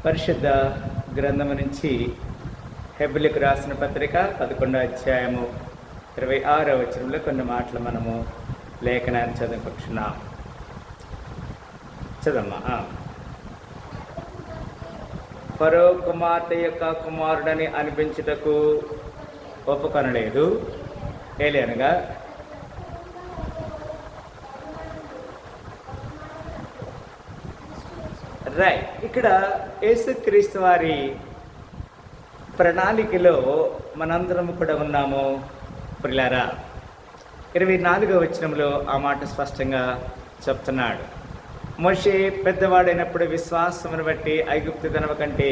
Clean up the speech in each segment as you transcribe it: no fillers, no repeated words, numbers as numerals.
పరిశుద్ధ గ్రంథము నుంచి హెబ్రీయులకు రాసిన పత్రిక 11వ అధ్యాయము 26వ వచనంలో కొన్ని మాటలు మనము లేఖనాన్ని చదువుకుంటున్నాం. చదమ్మా. ఫరో కుమార్తె యొక్క కుమారుడని అనిపించుటకు ఒప్పుకొనలేదు. ఏలనగా ఇక్కడ యేసుక్రీస్తు వారి ప్రణాళికలో మనందరం కూడా ఉన్నాము. ప్రియులారా, 24వ వచనంలో ఆ మాట స్పష్టంగా చెప్తున్నాడు. మోషే పెద్దవాడైనప్పుడు విశ్వాసమును బట్టి ఐగుప్తు ధనము కంటే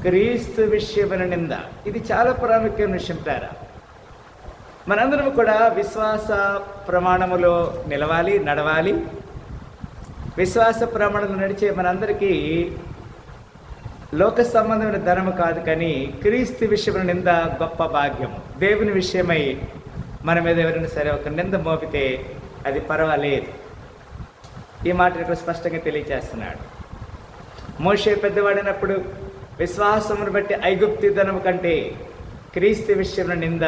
క్రీస్తు విషయమైన నింద. ఇది చాలా ప్రాముఖ్యమైన విషయం. మనందరం కూడా విశ్వాస ప్రమాణములో నిలవాలి, నడవాలి. విశ్వాస ప్రమాణంలో నడిచే మనందరికీ లోక సంబంధమైన ధనము కాదు, కానీ క్రీస్తు విషయమైన నింద గొప్ప భాగ్యం. దేవుని విషయమై మన మీద ఎవరైనా సరే ఒక నింద మోపితే అది పర్వాలేదు. ఈ మాట ఇక్కడ స్పష్టంగా తెలియజేస్తున్నాడు. మోషే పెద్దవాడినప్పుడు విశ్వాసమును బట్టి ఐగుప్తు ధనము కంటే క్రీస్తు విషయమైన నింద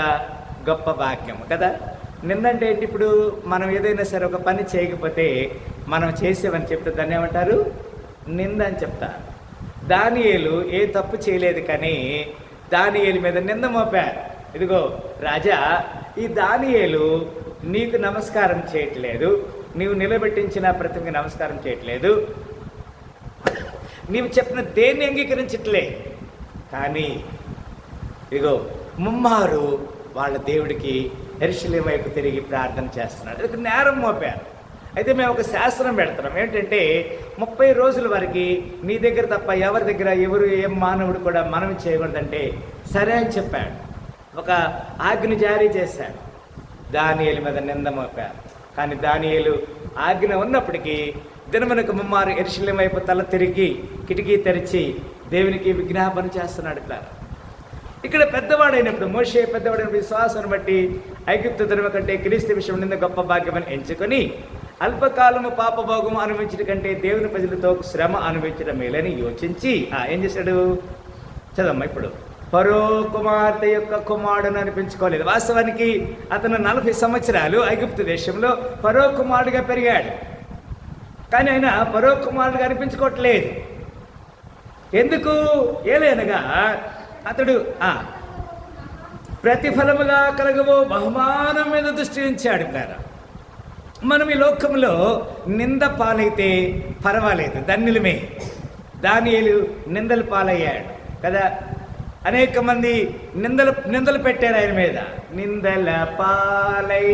గొప్ప భాగ్యం కదా. నింద అంటే ఏంటి? ఇప్పుడు మనం ఏదైనా సరే ఒక పని చేయకపోతే మనం చేసేవని చెప్తే దాన్ని ఏమంటారు? నింద అని చెప్తారు. దానియేలు ఏ తప్పు చేయలేదు, కానీ దానియేలు మీద నింద మోపారు. ఇదిగో రాజా, ఈ దానియేలు నీకు నమస్కారం చేయట్లేదు, నీవు నిలబెట్టించిన ప్రతిమకి నమస్కారం చేయట్లేదు, నీవు చెప్పిన దేన్ని అంగీకరించట్లే, కానీ ఇదిగో ముమ్మారు వాళ్ళ దేవుడికి యెరూషలేము వైపు తిరిగి ప్రార్థన చేస్తున్నాడు. ఇది నేరం మోపారు. అయితే మేము ఒక శాస్త్రం పెడుతున్నాం. ఏంటంటే 30 రోజుల వరకు నీ దగ్గర తప్ప ఎవరి దగ్గర ఏం మానవుడు కూడా మనం చేయకూడదంటే సరే అని చెప్పాడు. ఒక ఆజ్ఞ జారీ చేశాడు. దానియేలు మీద నింద మోపారు. కానీ దానియేలు ఆజ్ఞ ఉన్నప్పటికీ దినమునకు ముమ్మారు యెరూషలేము వైపు తల తిరిగి కిటికీ తెరిచి దేవునికి విజ్ఞాపన చేస్తున్నాడు. ఇక్కడ పెద్దవాడైనప్పుడు మోషే పెద్దవాడైన విశ్వాసాన్ని బట్టి ఐగుప్తు ధనము కంటే క్రీస్తు విషయం నింద గొప్ప భాగ్యమని ఎంచుకొని అల్పకాలము పాపభోగము అనుభవించడం కంటే దేవుని ప్రజలతో శ్రమ అనుభవించడం మేలని యోచించి ఏం చేశాడు? చదమ్మా. ఇప్పుడు ఫరో కుమార్తె యొక్క కుమారుడుని అనిపించుకోలేదు. వాస్తవానికి అతను 40 సంవత్సరాలు ఐగుప్తు దేశంలో ఫరో కుమారుడుగా పెరిగాడు, కానీ ఆయన ఫరో కుమారుడుగా అనిపించుకోవట్లేదు. ఎందుకు? ఏలనగా అతడు ప్రతిఫలముగా కలగబో బహుమానం మీద దృష్టి ఉంచాడు. మనం ఈ లోకంలో నింద పాలైతే పర్వాలేదు, ధన్యులమే. దానియేలు నిందలు పాలయ్యాడు కదా. అనేక మంది నిందలు పెట్టారు ఆయన మీద. నిందల పాలై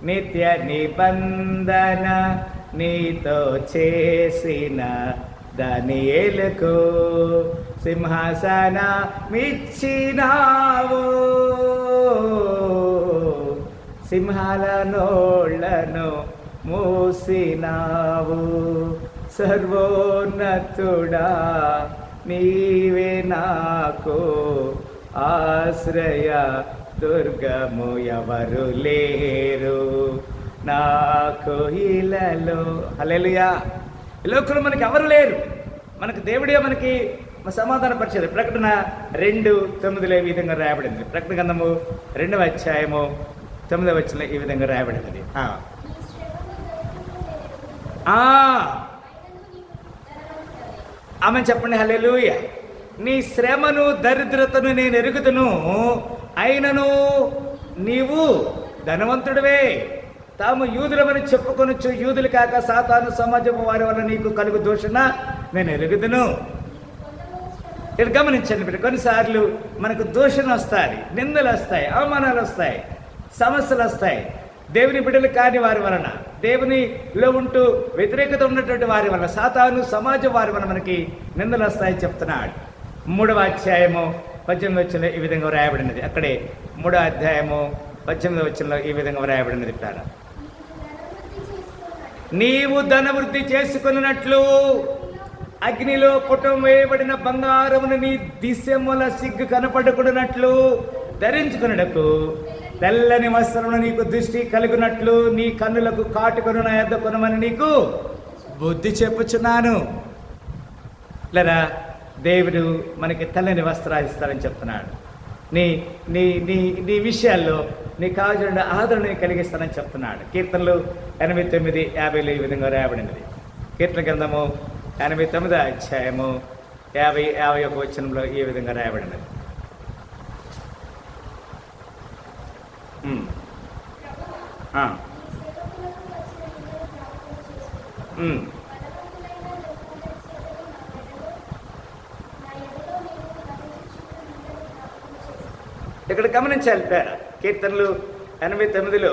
నిత్య నిబంధన నీతో చేసిన దానియేలుకు సింహాసనమిచ్చినావు, సింహాల నోళ్లను మూసినావు, సర్వోన్నతుడా నీవే నాకు ఆశ్రయ దుర్గము, ఎవరు లేరు నాకు ఇలలో. హల్లెలూయా. ఈ లోకంలో మనకి ఎవరు లేరు, మనకు దేవుడే మనకి సమాధాన పరిచేది. ప్రకటన 2:9 ఈ విధంగా రాయబడింది. ప్రకటన గ్రంథము 2వ అధ్యాయము 9వ వచనంలో ఈ విధంగా రాయబడినది. ఆమె చెప్పండి హల్లెలూయా. నీ శ్రమను దరిద్రతను నేను ఎరుగుదును, అయినను నీవు ధనవంతుడివే. తాము యూదులమని చెప్పుకొనొచ్చు యూదులు కాక సాతాను సమాజము వారి వల్ల నీకు కలుగు దూషణ నేను ఎరుగుదును. ఇక్కడ గమనించండి, కొన్నిసార్లు మనకు దూషణ వస్తాయి, నిందలు వస్తాయి, అవమానాలు వస్తాయి, సమస్యలు వస్తాయి. దేవుని బిడ్డలు కాని వారి వలన, దేవునిలో ఉంటూ వ్యతిరేకత ఉన్నటువంటి వారి వలన, సాతాను సమాజం వారి వలన మనకి నిందలు వస్తాయని చెప్తున్నాడు. 3వ అధ్యాయము 18వ వచనంలో ఈ విధంగా రాయబడినది. అక్కడే 3వ అధ్యాయము 18వ వచనంలో ఈ విధంగా రాయబడినది. నీవు ధనవృద్ధి చేసుకున్నట్లు అగ్నిలో పుటం వేయబడిన బంగారమును నీ దిశముల సిగ్గు కనపడకున్నట్లు ధరించుకున్నటకు తెల్లని వస్త్రమును నీకు దృష్టి కలుగునట్లు నీ కన్నులకు కాటుకొను నా యొద్ద కొనమని నీకు బుద్ధి చెప్పుచున్నాను. లేరా దేవుడు మనకి తెల్లని వస్త్రాలు ఇస్తారని చెప్తున్నాడు. నీ నీ నీ నీ విషయాల్లో నీకు కావాల్సిన ఆదరణ కలిగిస్తానని చెప్తున్నాడు. కీర్తనలు 89:50 ఈ విధంగా రాయబడినది. కీర్తన గ్రంథము 89 అధ్యాయము 51 వచనంలో ఈ విధంగా రాయబడినది. ఇక్కడ గమనించాలి పేర కీర్తనలు 89లో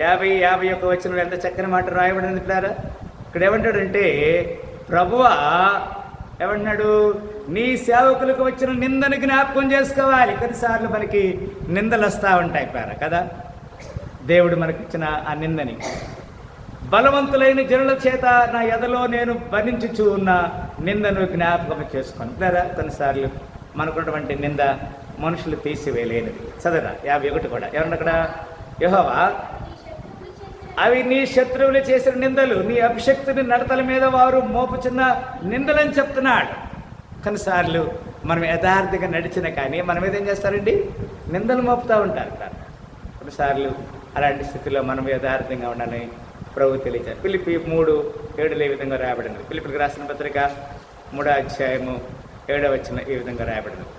50-51 వచనంలో ఎంత చక్కని మాట రాయబడింది పేరా. ఇక్కడ ఏమంటాడంటే, ప్రభువా ఏమంటున్నాడు, నీ సేవకులకు వచ్చిన నిందను జ్ఞాపకం చేసుకోవాలి. కొన్నిసార్లు మనకి నిందలు వస్తూ ఉంటాయి పేర కదా. దేవుడు మనకిచ్చిన ఆ నిందని బలవంతులైన జనుల చేత నా ఎదలో నేను భరించుచు ఉన్న నిందను జ్ఞాపకం చేసుకోను పేరా. కొన్నిసార్లు మనకున్నటువంటి నింద మనుషులు తీసివేయలేనిది. చదవరా 51 కూడా ఏమన్నా అక్కడ, యెహోవా అవి నీ శత్రువులు చేసిన నిందలు, నీ అభిషక్తుని నడతల మీద వారు మోపుచున్న నిందలని చెప్తున్నాడు. కొన్నిసార్లు మనం యథార్థంగా నడిచిన కానీ మన మీద ఏం చేస్తారండి, నిందలు మోపుతూ ఉంటారు. కొన్నిసార్లు అలాంటి స్థితిలో మనం యథార్థంగా ఉండాలని ప్రభు తెలియజేశారు. ఫిలిప్పీ 3:7 ఈ విధంగా రాయబడినది. ఫిలిప్పీకి రాసిన పత్రిక 3వ అధ్యాయము 7వ వచనం ఈ విధంగా రాయబడినది.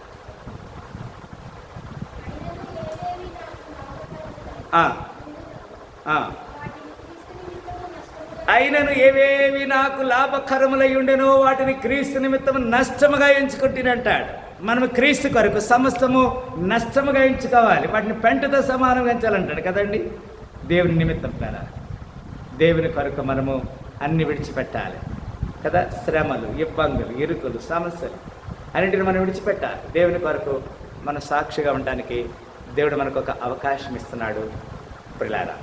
అయినను ఏవేవి నాకు లాభకరములై ఉండెనో వాటిని క్రీస్తు నిమిత్తము నష్టముగా ఎంచుకుంటునంటాడు. మనము క్రీస్తు కొరకు సమస్తము నష్టముగా ఎంచుకోవాలి, వాటిని పెంటతో సమానంగా ఎంచాలంటాడు కదండి. దేవుని నిమిత్తం కదా, దేవుని కొరకు మనము అన్ని విడిచిపెట్టాలి కదా. శ్రమలు, ఇబ్బందులు, ఇరుకులు, సమస్యలు అన్నింటిని మనం విడిచిపెట్టాలి. దేవుని కొరకు మన సాక్షిగా ఉండడానికి దేవుడు మనకు ఒక అవకాశం ఇస్తున్నాడు ప్రియులారా.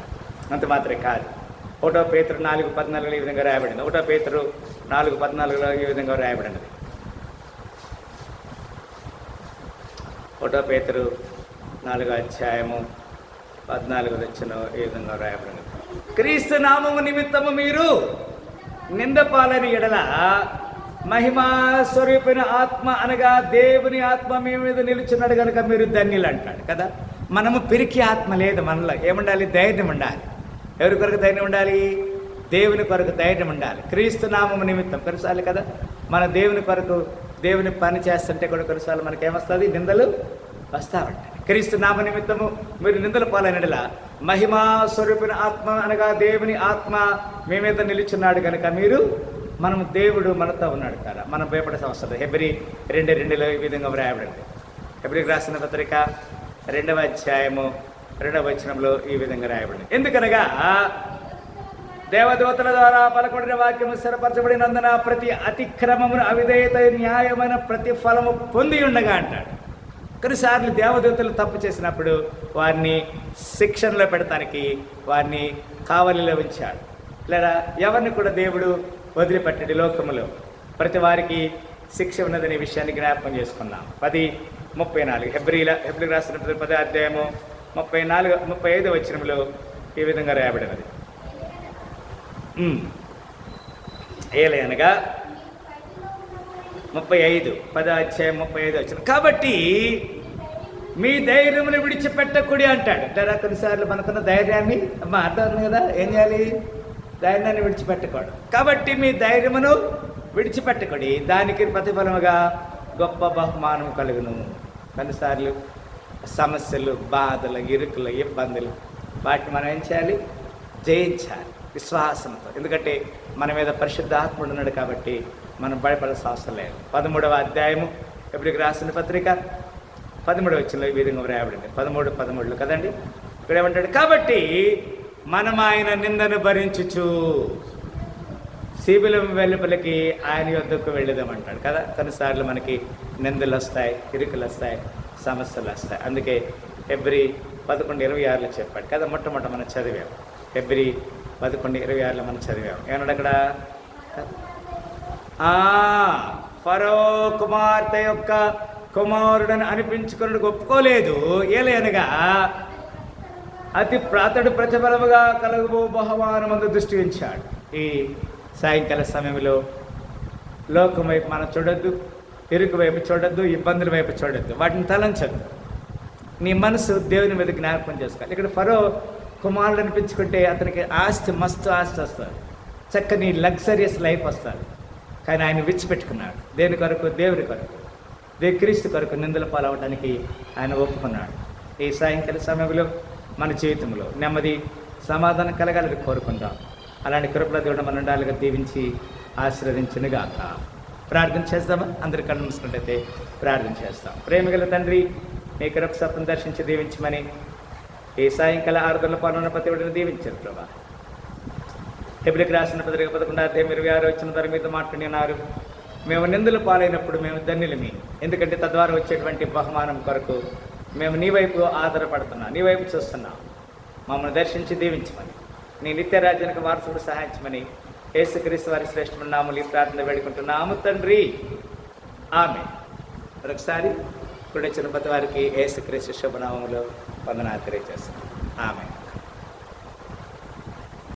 అంత మాత్రమే కాదు, 1 పేతురు 4:14 ఈ విధంగా రాయబడింది. 1 పేతురు 4:14 ఈ విధంగా రాయబడినది. 1 పేతురు 4వ అధ్యాయము 14వ వచనం ఈ విధంగా రాయబడినది. క్రీస్తు నామము నిమిత్తము మీరు నిందపాలని ఎడల మహిమా స్వరూపిన ఆత్మ అనగా దేవుని ఆత్మ మీ మీద నిలుచున్నాడు కనుక మీరు ధన్యులు అంటాడు కదా. మనము పిరికి ఆత్మ లేదు మనలో. ఏముండాలి? ధైర్యం ఉండాలి. ఎవరి కొరకు ధైర్యం ఉండాలి? దేవుని కొరకు ధైర్యం ఉండాలి. క్రీస్తు నామము నిమిత్తం కొన్నిసార్లు కదా మన దేవుని కొరకు దేవుని పని చేస్తుంటే కూడా కొన్నిసార్లు మనకేమొస్తుంది? నిందలు వస్తూ ఉంటాయి. క్రీస్తు నామ నిమిత్తము మీరు నిందలు పాలనలా మహిమా స్వరూపిన ఆత్మ అనగా దేవుని ఆత్మ మీ మీద నిలుచున్నాడు కనుక మీరు, మనము దేవుడు మనతో ఉన్నాడు కదా, మనం భయపడే అవసరం. హెబ్రీ 2:2 ఈ విధంగా వ్రాయబడింది. హెబ్రీకి రాసిన పత్రిక 2వ అధ్యాయము 2వ వచనంలో ఈ విధంగా రాయబడింది. ఎందుకనగా దేవదూతల ద్వారా పలకొడిన వాక్యము స్థిరపరచబడినందున ప్రతి అతిక్రమమును అవిధేయత న్యాయమైన ప్రతిఫలము పొంది ఉండగా అంటాడు. కొన్నిసార్లు దేవదూతలు తప్పు చేసినప్పుడు వారిని శిక్షణలో పెడతానికి వారిని కావలిలో ఉంచాడు. లేదా ఎవరిని కూడా దేవుడు వదిలిపెట్టడి. లోకములో ప్రతి వారికి శిక్ష ఉన్నదనే విషయాన్ని జ్ఞాపకం చేసుకున్నాం. 10:34 హెబ్రీకి రాసిన 10వ అధ్యాయము 34-35 వచనంలో ఈ విధంగా రాయబడినది. ఏలయనగా 35 10వ అధ్యాయం 35 వచనం. కాబట్టి మీ ధైర్యమును విడిచిపెట్టకూడి అంటాడు. అంటే కొన్నిసార్లు మనకున్న ధైర్యాన్ని అర్థం కదా, ఏం చేయాలి? ధైర్యాన్ని విడిచిపెట్టకూడదు. కాబట్టి మీ ధైర్యమును విడిచిపెట్టకూడి దానికి ప్రతిఫలముగా గొప్ప బహుమానం కలుగును. కొన్నిసార్లు సమస్యలు, బాధలు, ఇరుకులు, ఇబ్బందులు వాటిని మనం ఏం చేయాలి? జయించాలి విశ్వాసంతో. ఎందుకంటే మన మీద పరిశుద్ధాత్ముడు ఉన్నాడు కాబట్టి మనం భయపడాల్సిన అవసరం లేదు. 13వ అధ్యాయము ఎప్పటికి రాసిన పత్రిక 13వ వచనంలో ఈ విధంగా వ్రాయబడింది. 13:13 కదండి. ఇక్కడ ఏమంటాడు? కాబట్టి మనం ఆయన నిందను భరించుచు శిబిలం వెలుపలికి ఆయన యొద్దకు వెళ్ళేదామంటాడు కదా. కొన్నిసార్లు మనకి నిందలు వస్తాయి, ఇరుకులు వస్తాయి, సమస్యలు వస్తాయి. అందుకే హెబ్రీ 11:26 చెప్పాడు కదా. మొట్టమొదట మనం చదివాం. హెబ్రీ 11:26 మనం చదివాం. ఏమన్నాడు అక్కడ? ఫరో కుమార్తె యొక్క కుమారుడని అనిపించుకున్నట్టు ఒప్పుకోలేదు. ఏలయనగా అతడు ప్రతిఫలముగా కలుగు బహుమానమందు దృష్టి ఉంచాడు. ఈ సాయంకాల సమయంలో లోకం వైపు మనం చూడొద్దు, ఇరుకు వైపు చూడొద్దు, ఇబ్బందుల వైపు చూడొద్దు, వాటిని తలంచొద్దు. నీ మనసు దేవుని మీద జ్ఞాపకం చేసుకోవాలి. ఇక్కడ ఫరో కుమారుడు అనిపించుకుంటే అతనికి ఆస్తి, మస్తు ఆస్తి వస్తుంది, చక్కని లగ్జరియస్ లైఫ్ వస్తుంది. కానీ ఆయన విడిచిపెట్టుకున్నాడు. దేని కొరకు? దేవుని కొరకు, క్రీస్తు కొరకు నిందల పాలవడానికి ఆయన ఒప్పుకున్నాడు. ఈ సాయంకాల సమయంలో మన జీవితంలో నెమ్మది, సమాధానం కలగాలని కోరుకుందాం. అలాంటి కృపల దేవుడు మన ఉండాలిగా దీవించి ఆశీర్వదించునుగాక. ప్రార్థన చేద్దామా? అందరి కళ్ళు మూసుకుంటే ప్రార్థన చేస్తాం. ప్రేమగల తండ్రి, నీ కృప సత్వం దర్శించి దీవించమని ఈ సాయంకాల ఆరాధనలో పాల్గొన్న ప్రతి ఒక్కరిని దీవించారు ప్రభా. హెబ్రీయులకు రాసిన పత్రిక 11:26 వచ్చిన ద్వారా మీతో మాట్లాడినారు. మేము నిందలు పాలైనప్పుడు మేము ధన్యులమి, ఎందుకంటే తద్వారా వచ్చేటువంటి బహుమానం కొరకు మేము నీ వైపు ఆధారపడుతున్నాం, నీ వైపు చూస్తున్నాం. మమ్మల్ని దర్శించి దీవించమని, నీ నిత్య రాజ్యానికి వారసుడు సహాయించమని యేసుక్రీస్తు వారి శ్రేష్టమైన నామములో ఈ ప్రార్థన వేడుకుంటున్నాము తండ్రి, ఆమె. మరొకసారి ఇప్పుడు వచ్చిన ప్రతి వారికి యేసుక్రీస్తు శుభనామములో వందనాలు తెలియజేస్తున్నాం. ఆమె.